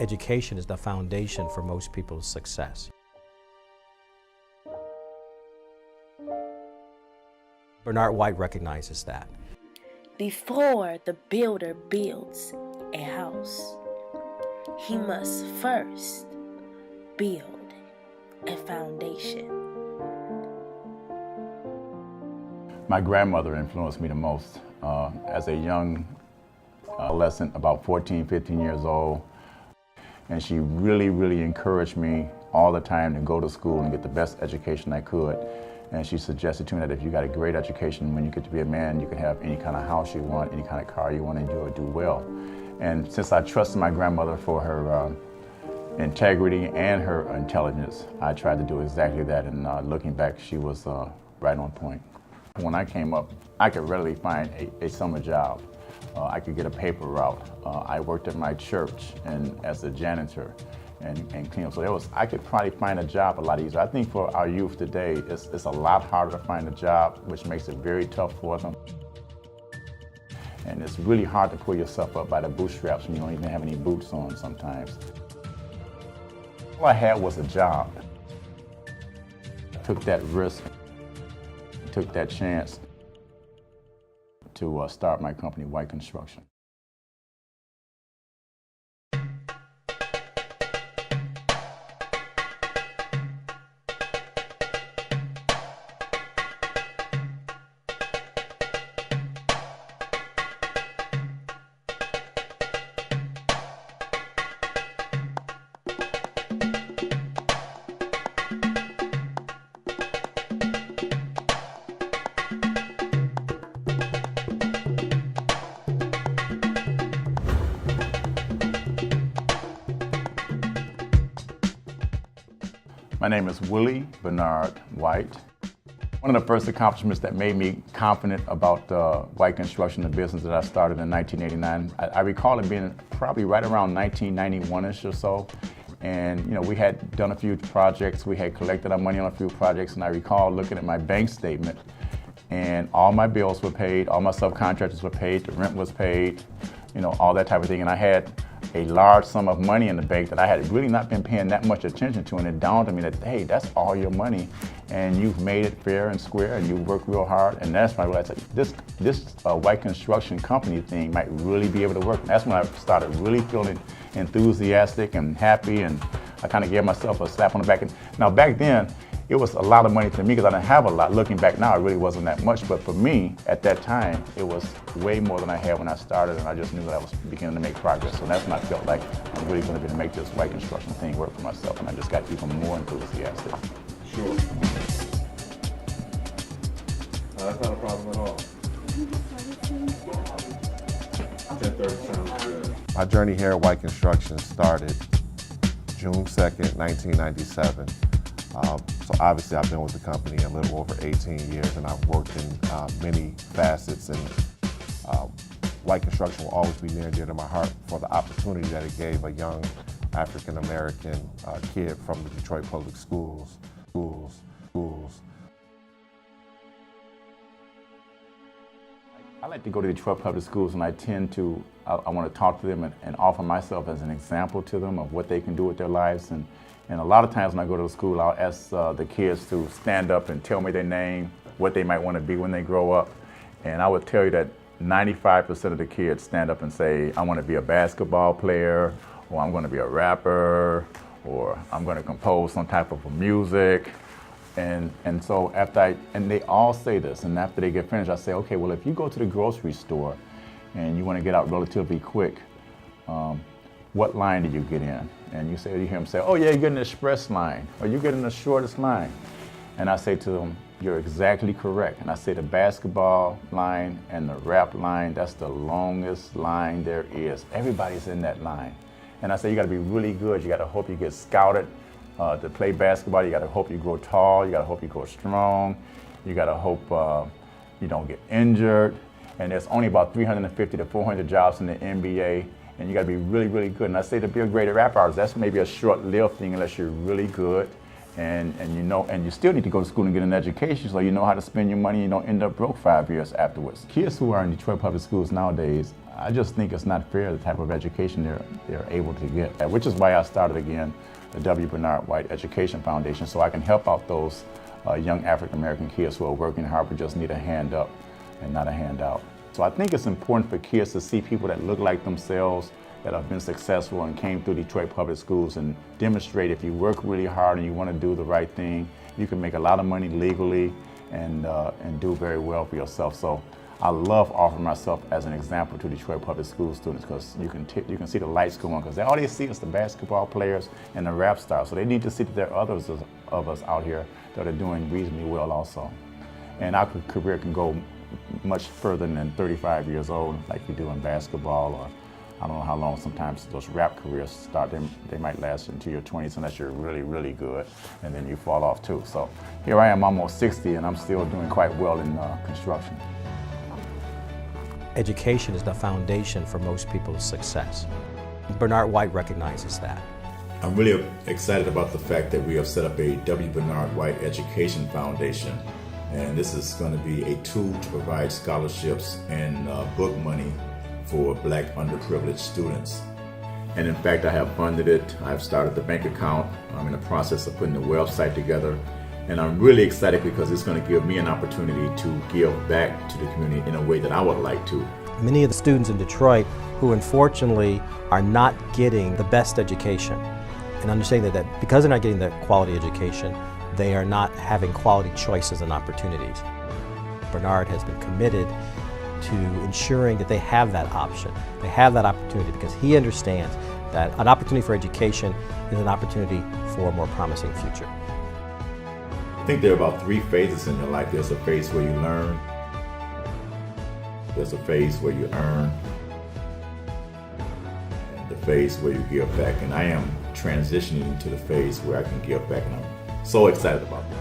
Education is the foundation for most people's success. Bernard White recognizes that. Before the builder builds a house, he must first build a foundation. My grandmother influenced me the most. As a young adolescent, about 14, 15 years old, and she really encouraged me all the time to go to school and get the best education I could. And she suggested to me that if you got a great education, when you get to be a man, you can have any kind of house you want, any kind of car you want, and do well. And since I trusted my grandmother for her integrity and her intelligence, I tried to do exactly that. And looking back, she was right on point. When I came up, I could readily find a summer job. I could get a paper route. I worked at my church and as a janitor and clean up. So I could probably find a job a lot easier. I think for our youth today, it's a lot harder to find a job, which makes it very tough for them. And it's really hard to pull yourself up by the bootstraps when you don't even have any boots on sometimes. All I had was a job. I took that risk, took that chance to start my company, White Construction. My name is Willie Bernard White. One of the first accomplishments that made me confident about White Construction, the business that I started in 1989, I recall it being probably right around 1991-ish or so. And we had done a few projects, we had collected our money on a few projects, and I recall looking at my bank statement and all my bills were paid, all my subcontractors were paid, the rent was paid, all that type of thing. And I had a large sum of money in the bank that I had really not been paying that much attention to, and it dawned on me that, hey, that's all your money, and you've made it fair and square, and you work real hard. And that's when I realized that this White Construction company thing might really be able to work. And that's when I started really feeling enthusiastic and happy, and I kind of gave myself a slap on the back. And now back then, it was a lot of money to me because I didn't have a lot. Looking back now, it really wasn't that much, but for me, at that time, it was way more than I had when I started, and I just knew that I was beginning to make progress. So that's when I felt like I'm really going to be able to make this White Construction thing work for myself, and I just got even more enthusiastic. Sure. That's not a problem at all. 10:30 sounds good. My journey here at White Construction started June 2nd, 1997. So obviously I've been with the company a little over 18 years, and I've worked in many facets, and White Construction will always be near and dear to my heart for the opportunity that it gave a young African-American kid from the Detroit Public Schools. I like to go to Detroit Public Schools, and I tend to, I want to talk to them and offer myself as an example to them of what they can do with their lives. And a lot of times when I go to the school, I'll ask the kids to stand up and tell me their name, what they might want to be when they grow up. And I would tell you that 95% of the kids stand up and say, I want to be a basketball player, or I'm going to be a rapper, or I'm going to compose some type of music. And so and they all say this, and after they get finished, I say, okay, well, if you go to the grocery store and you want to get out relatively quick, what line do you get in? And you hear them say, oh yeah, you get in the express line, or you get in the shortest line. And I say to them, you're exactly correct. And I say the basketball line and the rap line, that's the longest line there is. Everybody's in that line. And I say, you gotta be really good. You gotta hope you get scouted to play basketball. You gotta hope you grow tall. You gotta hope you grow strong. You gotta hope you don't get injured. And there's only about 350 to 400 jobs in the NBA. And you gotta be really, really good. And I say to be a great rap artist, that's maybe a short-lived thing unless you're really good and you still need to go to school and get an education so you know how to spend your money and you don't end up broke 5 years afterwards. Kids who are in Detroit public schools nowadays, I just think it's not fair the type of education they're able to get, which is why I started again the W. Bernard White Education Foundation, so I can help out those young African American kids who are working hard but just need a hand up and not a handout. So I think it's important for kids to see people that look like themselves, that have been successful and came through Detroit public schools, and demonstrate if you work really hard and you want to do the right thing, you can make a lot of money legally and do very well for yourself. So I love offering myself as an example to Detroit public school students, because you can see the lights go on, because all they see is the basketball players and the rap stars. So they need to see that there are others of us out here that are doing reasonably well also. And our career can go much further than 35 years old like we do in basketball, or I don't know how long sometimes those rap careers start. They might last into your 20s unless you're really, really good, and then you fall off too. So here I am, almost 60, and I'm still doing quite well in construction. Education is the foundation for most people's success. Bernard White recognizes that. I'm really excited about the fact that we have set up a W. Bernard White Education Foundation, and this is going to be a tool to provide scholarships and book money for Black underprivileged students. And in fact, I have funded it. I've started the bank account. I'm in the process of putting the website together. And I'm really excited because it's going to give me an opportunity to give back to the community in a way that I would like to. Many of the students in Detroit who unfortunately are not getting the best education, and understanding that because they're not getting the quality education, they are not having quality choices and opportunities. Bernard has been committed to ensuring that they have that option, they have that opportunity, because he understands that an opportunity for education is an opportunity for a more promising future. I think there are about 3 phases in your life. There's a phase where you learn, there's a phase where you earn, and the phase where you give back. And I am transitioning to the phase where I can give back, and I'm so excited about that.